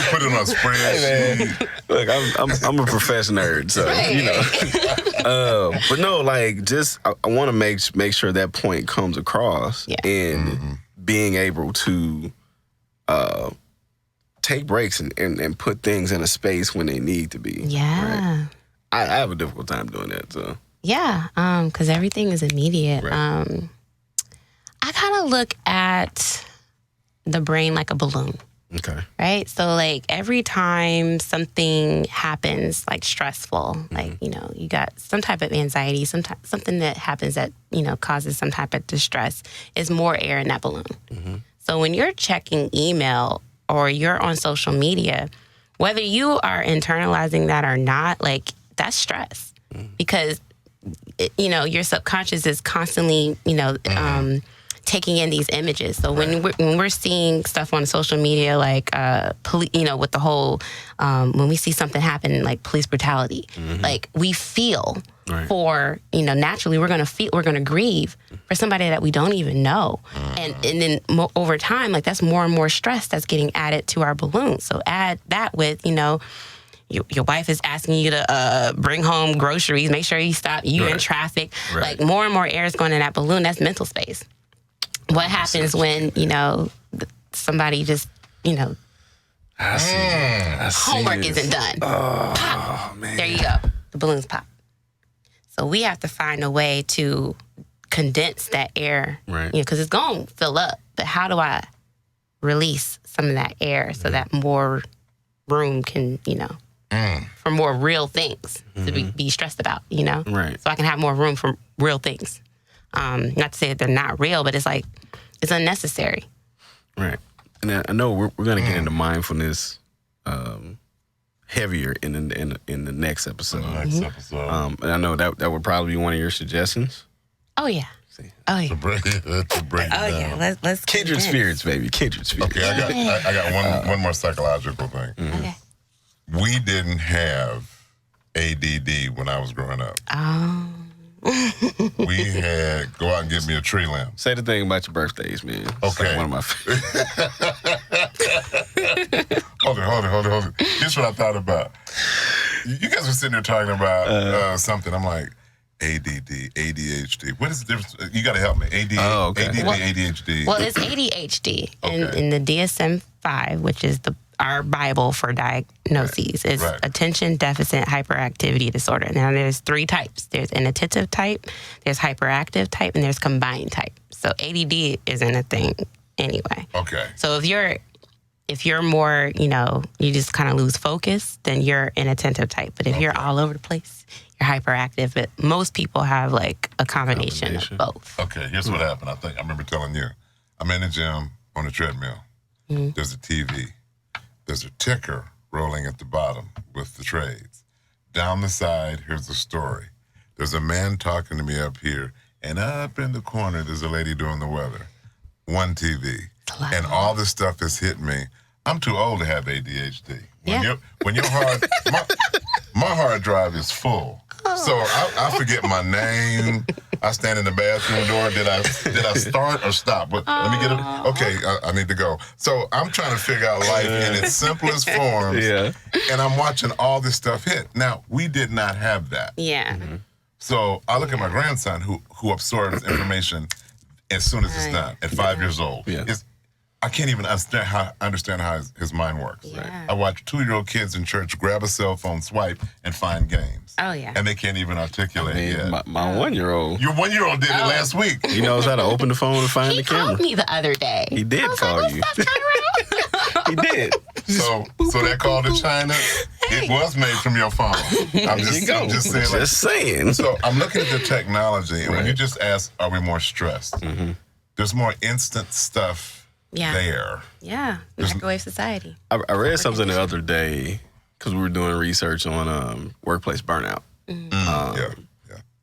[SPEAKER 2] Put it on a spreadsheet.
[SPEAKER 1] Hey, look, I'm a professional nerd, so but no, like, just I want to make sure that point comes across, and being able to take breaks and put things in a space when they need to be.
[SPEAKER 3] Yeah.
[SPEAKER 1] Right? I have a difficult time doing that, so.
[SPEAKER 3] Yeah, because everything is immediate.
[SPEAKER 1] Right.
[SPEAKER 3] I kind of look at the brain like a balloon.
[SPEAKER 1] Okay.
[SPEAKER 3] Right? So, like, every time something happens, like, stressful, like, you got some type of anxiety, something that happens that, causes some type of distress, is more air in that balloon. Mm-hmm. So when you're checking email or you're on social media, whether you are internalizing that or not, like, that's stress. Because, your subconscious is constantly, taking in these images. So when we're seeing stuff on social media, like, with the whole, when we see something happen, like police brutality, like, we feel for, naturally we're going to grieve for somebody that we don't even know. And then over time, like, that's more and more stress that's getting added to our balloon. So add that with, your wife is asking you to bring home groceries, make sure you stop, in traffic. Like, more and more air is going in that balloon. That's mental space. What happens when, somebody just, homework isn't done? Pop. Man. There you go. The balloons pop. So we have to find a way to condense that air, because it's going to fill up. But how do I release some of that air so that more room can, for more real things to be stressed about,
[SPEAKER 1] Right.
[SPEAKER 3] So I can have more room for real things. Not to say that they're not real, but it's like, it's unnecessary.
[SPEAKER 1] Right. And I know we're going to get into mindfulness heavier in the next episode. And I know that would probably be one of your suggestions.
[SPEAKER 3] Oh, yeah. Oh, yeah.
[SPEAKER 2] To break it down.
[SPEAKER 3] Yeah. Let's
[SPEAKER 1] kindred spirits, baby. Kindred spirits.
[SPEAKER 2] Okay, I got one more psychological thing.
[SPEAKER 3] Okay.
[SPEAKER 2] We didn't have ADD when I was growing up.
[SPEAKER 3] Oh.
[SPEAKER 2] We had go out and get me a tree limb.
[SPEAKER 1] Say the thing about your birthdays, man.
[SPEAKER 2] Okay.
[SPEAKER 1] Like one of my favorites.
[SPEAKER 2] Hold it. Here's what I thought about. You guys were sitting there talking about something. I'm like, ADD, ADHD. What is the difference? You got to help me. ADD, ADHD.
[SPEAKER 3] Well, it's ADHD.
[SPEAKER 2] Okay.
[SPEAKER 3] In the DSM-5, which is our Bible for diagnoses, is attention deficit hyperactivity disorder. Now, there's 3 types. There's inattentive type, there's hyperactive type, and there's combined type. So ADD isn't a thing anyway.
[SPEAKER 2] Okay.
[SPEAKER 3] So if you're more, you just kind of lose focus, then you're inattentive type. But if you're all over the place, you're hyperactive. But most people have, like, a combination of both.
[SPEAKER 2] Okay, here's what happened. I remember telling you. I'm in the gym on the treadmill. There's a TV. There's a ticker rolling at the bottom with the trades. Down the side, here's the story. There's a man talking to me up here, and up in the corner, there's a lady doing the weather. One TV. And all this stuff is hitting me. I'm too old to have ADHD. When your my hard drive is full. So I forget my name. I stand in the bathroom door. Did I start or stop? Let me get it. Okay, I need to go. So I'm trying to figure out life in its simplest forms. Yeah. And I'm watching all this stuff hit. Now, we did not have that.
[SPEAKER 3] Yeah.
[SPEAKER 2] So I look at my grandson who absorbs information as soon as it's done at 5 years old.
[SPEAKER 1] Yeah.
[SPEAKER 2] I can't even understand how his mind works.
[SPEAKER 3] Yeah.
[SPEAKER 2] I watch 2-year-old kids in church grab a cell phone, swipe, and find games.
[SPEAKER 3] Oh, yeah.
[SPEAKER 2] And they can't even articulate yet.
[SPEAKER 1] My 1-year-old.
[SPEAKER 2] Your 1-year-old did it last week.
[SPEAKER 1] He knows how to open the phone and find the camera.
[SPEAKER 3] He called me the other day.
[SPEAKER 1] He did call you.
[SPEAKER 3] What's up,
[SPEAKER 1] He did.
[SPEAKER 2] So that call to China, it was made from your phone. I'm just saying.
[SPEAKER 1] Just saying.
[SPEAKER 2] So I'm looking at the technology, and when you just ask, are we more stressed? There's more instant stuff there.
[SPEAKER 3] Yeah, microwave society.
[SPEAKER 1] I read something the other day because we were doing research on workplace burnout.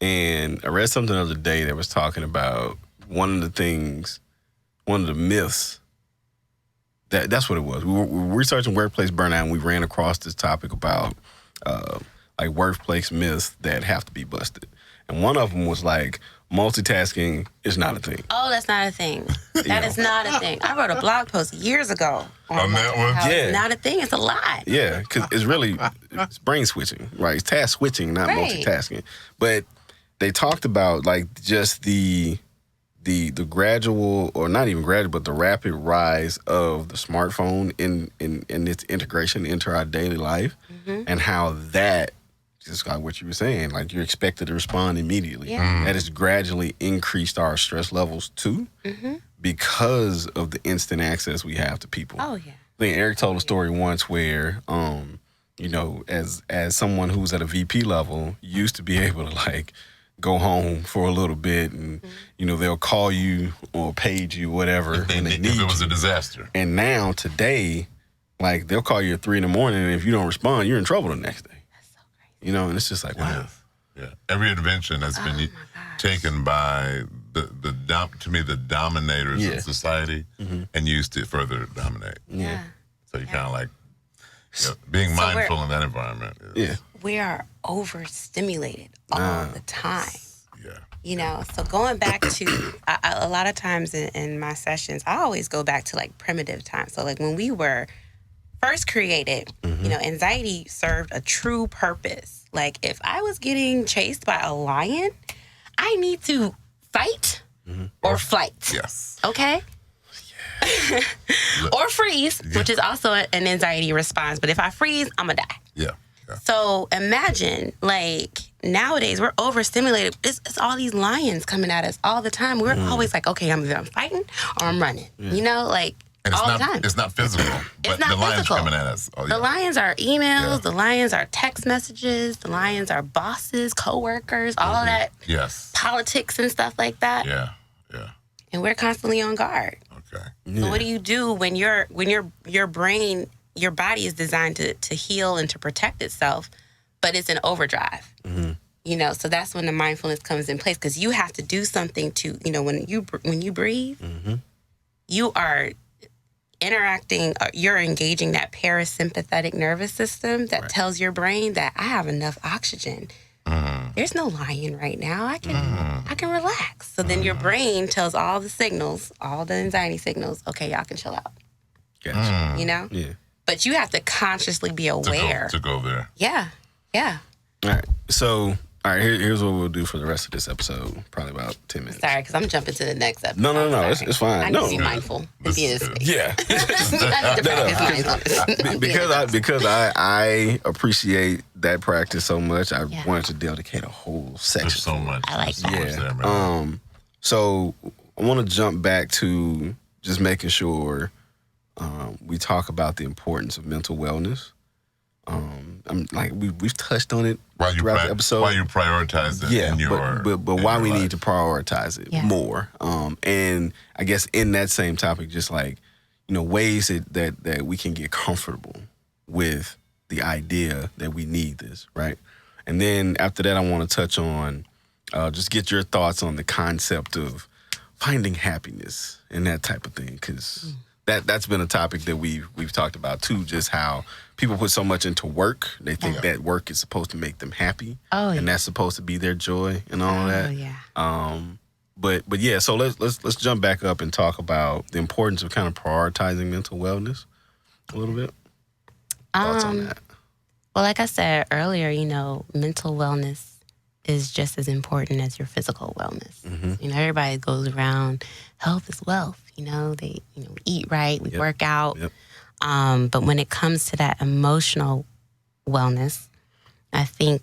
[SPEAKER 1] And I read something the other day that was talking about one of the myths. That's what it was. We were researching workplace burnout, and we ran across this topic about like workplace myths that have to be busted. And one of them was like, multitasking is not a thing.
[SPEAKER 3] Oh, that's not a thing. That is not a thing. I wrote a blog post years ago
[SPEAKER 2] on that one.
[SPEAKER 3] It's not a thing. It's a lie.
[SPEAKER 1] Yeah, because it's brain switching, right? It's task switching, not multitasking. But they talked about like just the gradual, or not even gradual, but the rapid rise of the smartphone in its integration into our daily life, and how that, just like what you were saying, like you're expected to respond immediately. That has gradually increased our stress levels too, because of the instant access we have to people.
[SPEAKER 3] Oh yeah.
[SPEAKER 1] I think Eric told a story once where, you know, as someone who's at a VP level, used to be able to like go home for a little bit, and you know they'll call you or page you, whatever, when they need
[SPEAKER 2] if it was a disaster.
[SPEAKER 1] And now today, like they'll call you at 3 a.m, and if you don't respond, you're in trouble the next day.
[SPEAKER 3] That's so crazy.
[SPEAKER 1] You know, and it's just like, wow.
[SPEAKER 2] Yeah. Every invention has been taken by the dominators of society and used to further dominate.
[SPEAKER 1] Yeah.
[SPEAKER 2] So you kind of like being mindful in that environment.
[SPEAKER 3] We are overstimulated all the time.
[SPEAKER 2] Yeah.
[SPEAKER 3] You know, so going back to a lot of times in my sessions, I always go back to like primitive times. So like when we were first created, you know, anxiety served a true purpose. Like if I was getting chased by a lion, I need to fight or flight.
[SPEAKER 2] Yes.
[SPEAKER 3] Okay? Or freeze, which is also an anxiety response. But if I freeze, I'm going to die.
[SPEAKER 2] Yeah.
[SPEAKER 3] So imagine, like, nowadays we're overstimulated. It's all these lions coming at us all the time. We're always like, okay, I'm fighting or I'm running. You know, like,
[SPEAKER 2] and
[SPEAKER 3] all the time.
[SPEAKER 2] It's not physical, but the lions coming at us. Oh, yeah.
[SPEAKER 3] The lions are emails. The lions are text messages. The lions are bosses, coworkers, all of that.
[SPEAKER 2] Yes.
[SPEAKER 3] Politics and stuff like that.
[SPEAKER 2] Yeah.
[SPEAKER 3] And we're constantly on guard.
[SPEAKER 2] Okay.
[SPEAKER 3] So what do you do when your brain, your body is designed to heal and to protect itself, but it's in overdrive? You know, so that's when the mindfulness comes in place, because you have to do something to, you know, when you breathe, you are interacting, you're engaging that parasympathetic nervous system that tells your brain that I have enough oxygen. There's no lion right now. I can relax. So then your brain tells all the signals, all the anxiety signals, okay, y'all can chill out.
[SPEAKER 1] Gotcha.
[SPEAKER 3] You know?
[SPEAKER 1] Yeah.
[SPEAKER 3] But you have to consciously be aware.
[SPEAKER 2] To go there.
[SPEAKER 3] Yeah.
[SPEAKER 1] All right. So, here's what we'll do for the rest of this episode. Probably about 10 minutes.
[SPEAKER 3] Sorry, because I'm jumping to the next episode.
[SPEAKER 1] No. It's fine.
[SPEAKER 3] I need to be mindful and be in space.
[SPEAKER 1] Yeah.
[SPEAKER 3] I need to practice mindfulness.
[SPEAKER 1] because I appreciate that practice so much. I wanted to dedicate a whole section.
[SPEAKER 2] There's so much.
[SPEAKER 3] I like that.
[SPEAKER 2] There, man.
[SPEAKER 1] So I want to jump back to just making sure we talk about the importance of mental wellness. I'm like we've touched on it throughout the episode.
[SPEAKER 2] Why you prioritize it in your
[SPEAKER 1] but why we need to prioritize it more. And I guess in that same topic, just like, you know, ways that we can get comfortable with the idea that we need this, right? And then after that, I want to touch on just get your thoughts on the concept of finding happiness and that type of thing, because that's been a topic that we've talked about too. Just how people put so much into work, they think that work is supposed to make them happy, and that's supposed to be their joy and all of that. But yeah, so let's jump back up and talk about the importance of kind of prioritizing mental wellness a little bit. Thoughts on that?
[SPEAKER 3] Well, like I said earlier, you know, mental wellness is just as important as your physical wellness. You know, everybody goes around, health is wealth. You know, we eat right, we work out. But when it comes to that emotional wellness, I think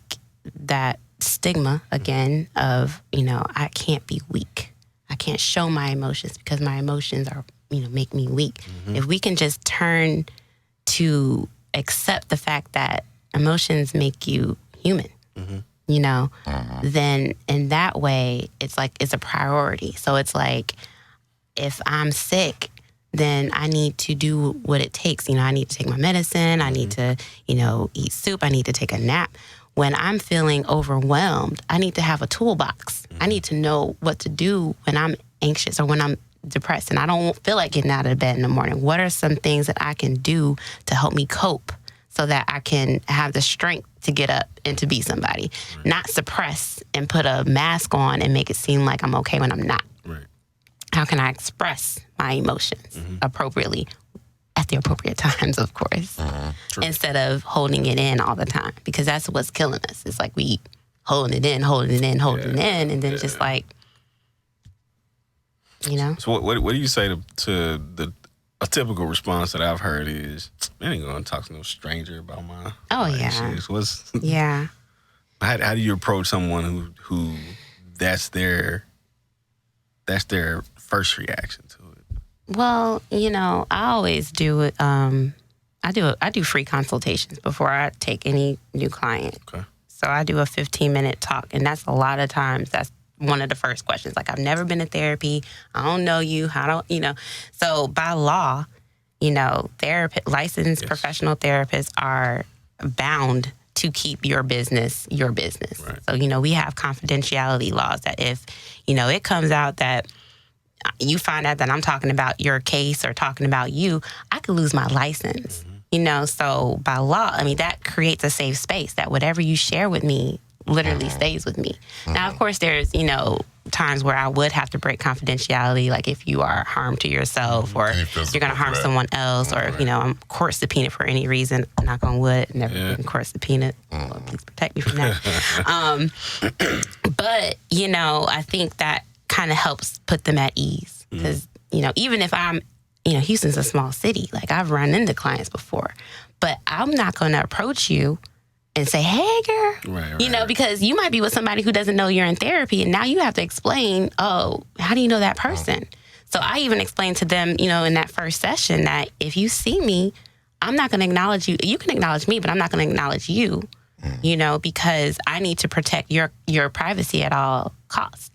[SPEAKER 3] that stigma, again, of, you know, I can't be weak. I can't show my emotions because my emotions are make me weak. If we can just turn to accept the fact that emotions make you human, then in that way, it's like, it's a priority. So it's like, if I'm sick, then I need to do what it takes. I need to take my medicine. I need to, eat soup. I need to take a nap. When I'm feeling overwhelmed, I need to have a toolbox. I need to know what to do when I'm anxious or when I'm depressed and I don't feel like getting out of bed in the morning. What are some things that I can do to help me cope so that I can have the strength to get up and to be somebody, not suppress and put a mask on and make it seem like I'm okay when I'm not.
[SPEAKER 1] Right.
[SPEAKER 3] How can I express my emotions appropriately at the appropriate times, of course, instead of holding it in all the time, because that's what's killing us. It's like we holding it in, and then just like,
[SPEAKER 1] So what do you say to a typical response that I've heard is, I ain't gonna talk to no stranger about my issues.
[SPEAKER 3] Yeah.
[SPEAKER 1] How do you approach someone who that's their first reaction to it?
[SPEAKER 3] Well, I always do it. I do free consultations before I take any new client.
[SPEAKER 1] Okay.
[SPEAKER 3] So I do a 15-minute talk, and that's a lot of times that's one of the first questions. Like, I've never been to therapy. I don't know you. So by law, licensed professional therapists are bound to keep your business. Right. So, we have confidentiality laws that if, it comes out that you find out that I'm talking about your case or talking about you, I could lose my license. So by law, that creates a safe space that whatever you share with me literally stays with me. Now, of course, there's, times where I would have to break confidentiality, like if you are harm to yourself or you're going to harm someone else or, I'm court subpoenaed for any reason. Knock on wood, never been court subpoenaed. Well, please protect me from that. But, I think that kind of helps put them at ease because, even if I'm, Houston's a small city, like I've run into clients before, but I'm not going to approach you and say, hey, girl, right. Because you might be with somebody who doesn't know you're in therapy. And now you have to explain, how do you know that person? So I even explained to them, in that first session that if you see me, I'm not going to acknowledge you. You can acknowledge me, but I'm not going to acknowledge you, because I need to protect your privacy at all costs.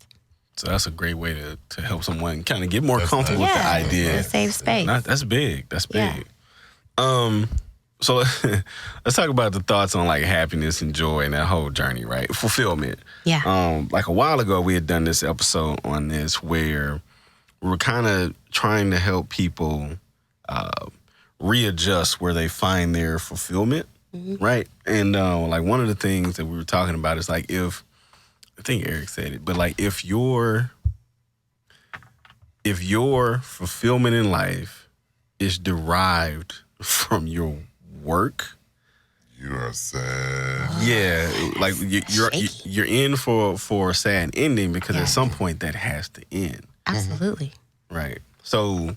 [SPEAKER 1] So that's a great way to help someone kind of get more comfortable with the idea.
[SPEAKER 3] A safe space.
[SPEAKER 1] That's big. That's big. Yeah. So let's talk about the thoughts on like happiness and joy and that whole journey, right? Fulfillment.
[SPEAKER 3] Yeah.
[SPEAKER 1] Like a while ago, we had done this episode on this where we were kind of trying to help people readjust where they find their fulfillment, right? And like one of the things that we were talking about is like I think Eric said it, but like if your fulfillment in life is derived from your work,
[SPEAKER 2] you are sad.
[SPEAKER 1] Yeah, like you're in for a sad ending because at some point that has to end.
[SPEAKER 3] Absolutely.
[SPEAKER 1] Right. So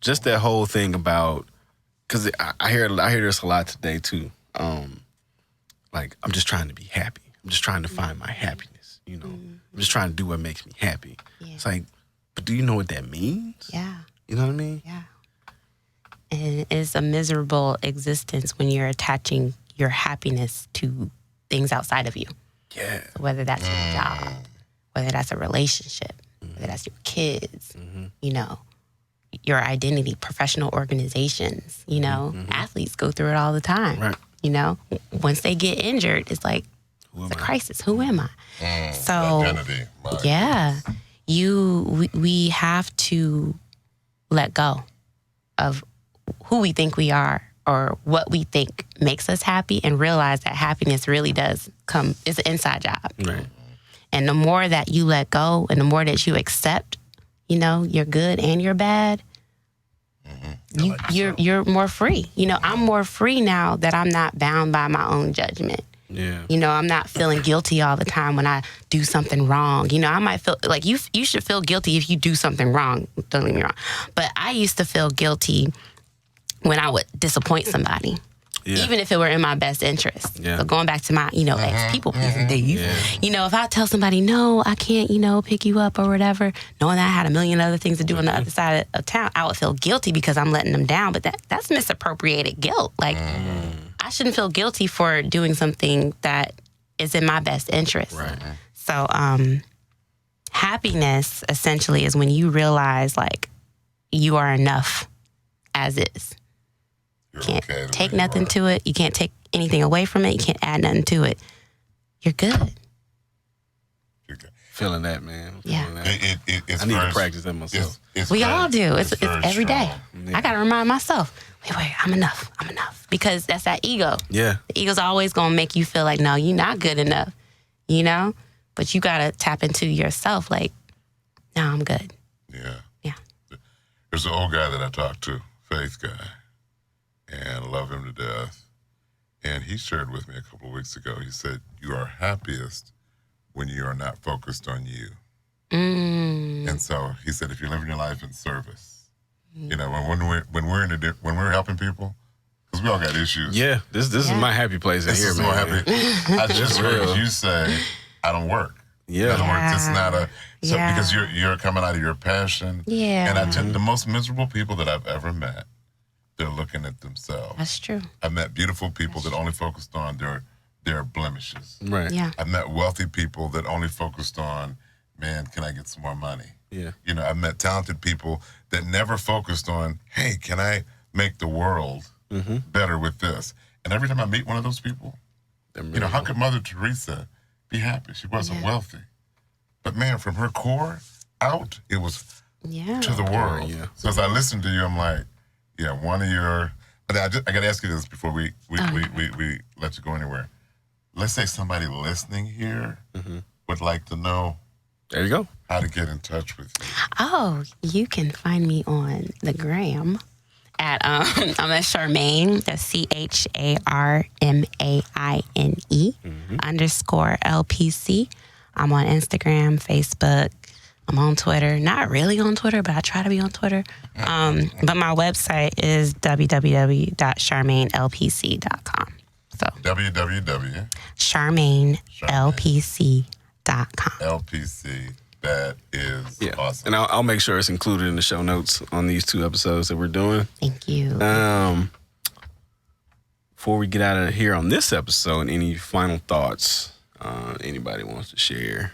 [SPEAKER 1] just that whole thing about, because I hear this a lot today too. Like I'm just trying to be happy. I'm just trying to find my happiness. I'm just trying to do what makes me happy. Yeah. It's like, but do you know what that means?
[SPEAKER 3] Yeah.
[SPEAKER 1] You know what I mean?
[SPEAKER 3] Yeah. And it's a miserable existence when you're attaching your happiness to things outside of you.
[SPEAKER 1] Yeah.
[SPEAKER 3] So whether that's your job, whether that's a relationship, whether that's your kids, your identity, professional organizations, athletes go through it all the time.
[SPEAKER 1] Right.
[SPEAKER 3] Once they get injured, it's like, it's a crisis. Who am I? So,
[SPEAKER 2] identity.
[SPEAKER 3] We have to let go of who we think we are or what we think makes us happy and realize that happiness really does it's an inside job.
[SPEAKER 1] Right.
[SPEAKER 3] And the more that you let go and the more that you accept, your good and your bad, you're more free. I'm more free now that I'm not bound by my own judgment.
[SPEAKER 1] Yeah.
[SPEAKER 3] I'm not feeling guilty all the time when I do something wrong. I might feel like you should feel guilty if you do something wrong. Don't get me wrong. But I used to feel guilty when I would disappoint somebody. even if it were in my best interest.
[SPEAKER 1] Yeah.
[SPEAKER 3] So going back to my, ex-people pleasing days,
[SPEAKER 1] Yeah.
[SPEAKER 3] if I tell somebody, no, I can't, pick you up or whatever, knowing that I had a million other things to do on the other side of town, I would feel guilty because I'm letting them down. But that's misappropriated guilt. Like, I shouldn't feel guilty for doing something that is in my best interest.
[SPEAKER 1] Right.
[SPEAKER 3] So, happiness essentially is when you realize, like, you are enough as is.
[SPEAKER 2] You're
[SPEAKER 3] Can't
[SPEAKER 2] okay
[SPEAKER 3] take nothing to it. You can't take anything away from it. You can't add nothing to it. You're good.
[SPEAKER 1] Feeling that, man.
[SPEAKER 3] Yeah.
[SPEAKER 2] It's
[SPEAKER 1] I need to practice that myself.
[SPEAKER 3] We all do. It's every day.
[SPEAKER 1] Yeah.
[SPEAKER 3] I got to remind myself, wait, I'm enough. Because that's that ego.
[SPEAKER 1] Yeah.
[SPEAKER 3] The ego's always going to make you feel like, no, you're not good enough, But you got to tap into yourself like, no, I'm good.
[SPEAKER 2] Yeah.
[SPEAKER 3] Yeah.
[SPEAKER 2] There's an old guy that I talked to, faith guy, and I love him to death. And he shared with me a couple of weeks ago, he said, you are happiest when you are not focused on you. And so he said, if you're living your life in service, when we're helping people, because we all got issues.
[SPEAKER 1] Yeah. This is my happy place in here, man.
[SPEAKER 2] I just heard you say, I don't work.
[SPEAKER 1] Yeah.
[SPEAKER 2] In other words, it's not because you're coming out of your passion.
[SPEAKER 3] Yeah.
[SPEAKER 2] And the most miserable people that I've ever met, they're looking at themselves.
[SPEAKER 3] That's true.
[SPEAKER 2] I've met beautiful people that only focused on their blemishes.
[SPEAKER 1] Right.
[SPEAKER 3] Yeah.
[SPEAKER 2] I've met wealthy people that only focused on, man, can I get some more money?
[SPEAKER 1] Yeah.
[SPEAKER 2] I've met talented people that never focused on, hey, can I make the world better with this? And every time I meet one of those people, how could Mother Teresa be happy? She wasn't wealthy. But man, from her core out, it was to the world.
[SPEAKER 1] Yeah.
[SPEAKER 2] So as I listen to you, I'm like, one of your, but I got to ask you this before we let you go anywhere. Let's say somebody listening here would like to know
[SPEAKER 1] There you go.
[SPEAKER 2] how to get in touch with you.
[SPEAKER 3] Oh, you can find me on the gram at I'm at Charmaine, that's CHARMAINE _LPC. I'm on Instagram, Facebook. I'm on Twitter. Not really on Twitter, but I try to be on Twitter. But my website is www.charmainelpc.com. So CharmaineLPC.com.
[SPEAKER 2] LPC. That is awesome.
[SPEAKER 1] And I'll make sure it's included in the show notes on these 2 episodes that we're doing.
[SPEAKER 3] Thank you.
[SPEAKER 1] Before we get out of here on this episode, any final thoughts anybody wants to share?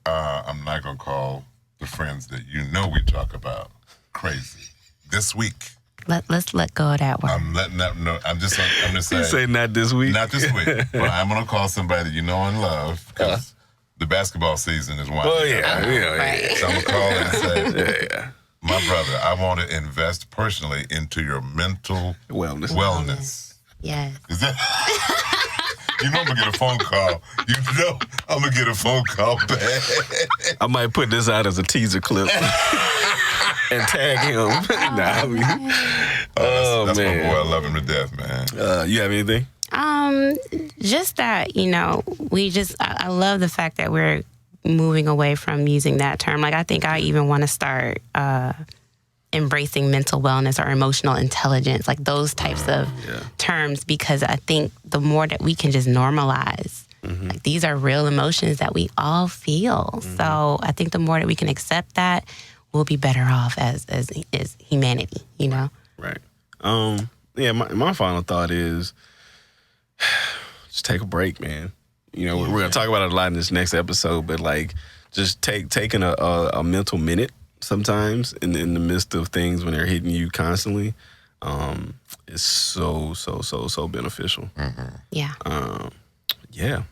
[SPEAKER 2] I'm not going to call the friends that we talk about crazy this week.
[SPEAKER 3] Let's let go of that word.
[SPEAKER 2] I'm letting that know. I'm just saying.
[SPEAKER 1] Say not this week.
[SPEAKER 2] Not this week. But I'm going to call somebody that you know and love because the basketball season is winding.
[SPEAKER 1] Oh, yeah.
[SPEAKER 3] Right.
[SPEAKER 2] So I'm going to call and say, my brother, I want to invest personally into your mental wellness.
[SPEAKER 3] Yes.
[SPEAKER 2] Is that... I'm going to get a phone call. I'm going to get a phone call back.
[SPEAKER 1] I might put this out as a teaser clip and tag him.
[SPEAKER 2] That's
[SPEAKER 1] man.
[SPEAKER 2] my boy. I love him to death, man.
[SPEAKER 1] You have anything?
[SPEAKER 3] Just that, I love the fact that we're moving away from using that term. Like, I think I even want to start embracing mental wellness or emotional intelligence, like those types of terms, because I think the more that we can just normalize, like, these are real emotions that we all feel. So I think the more that we can accept that, we'll be better off as humanity,
[SPEAKER 1] Right. My final thought is just take a break, man. We're going to talk about it a lot in this next episode, but like just taking a mental minute sometimes in the midst of things when they're hitting you constantly is so beneficial.
[SPEAKER 3] Yeah.
[SPEAKER 1] Yeah.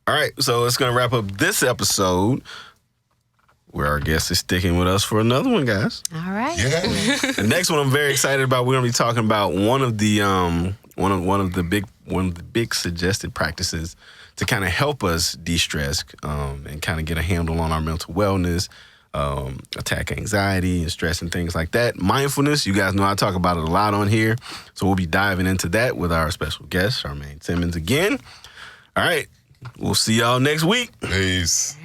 [SPEAKER 1] All right. So it's going to wrap up this episode where our guest is sticking with us for another one, guys.
[SPEAKER 3] All right.
[SPEAKER 2] Yeah.
[SPEAKER 1] The next one I'm very excited about. We're going to be talking about one of the big suggested practices to kind of help us de-stress and kind of get a handle on our mental wellness, attack anxiety and stress and things like that. Mindfulness, you guys know I talk about it a lot on here. So we'll be diving into that with our special guest, Charmaine Simmons again. All right. We'll see y'all next week.
[SPEAKER 2] Peace.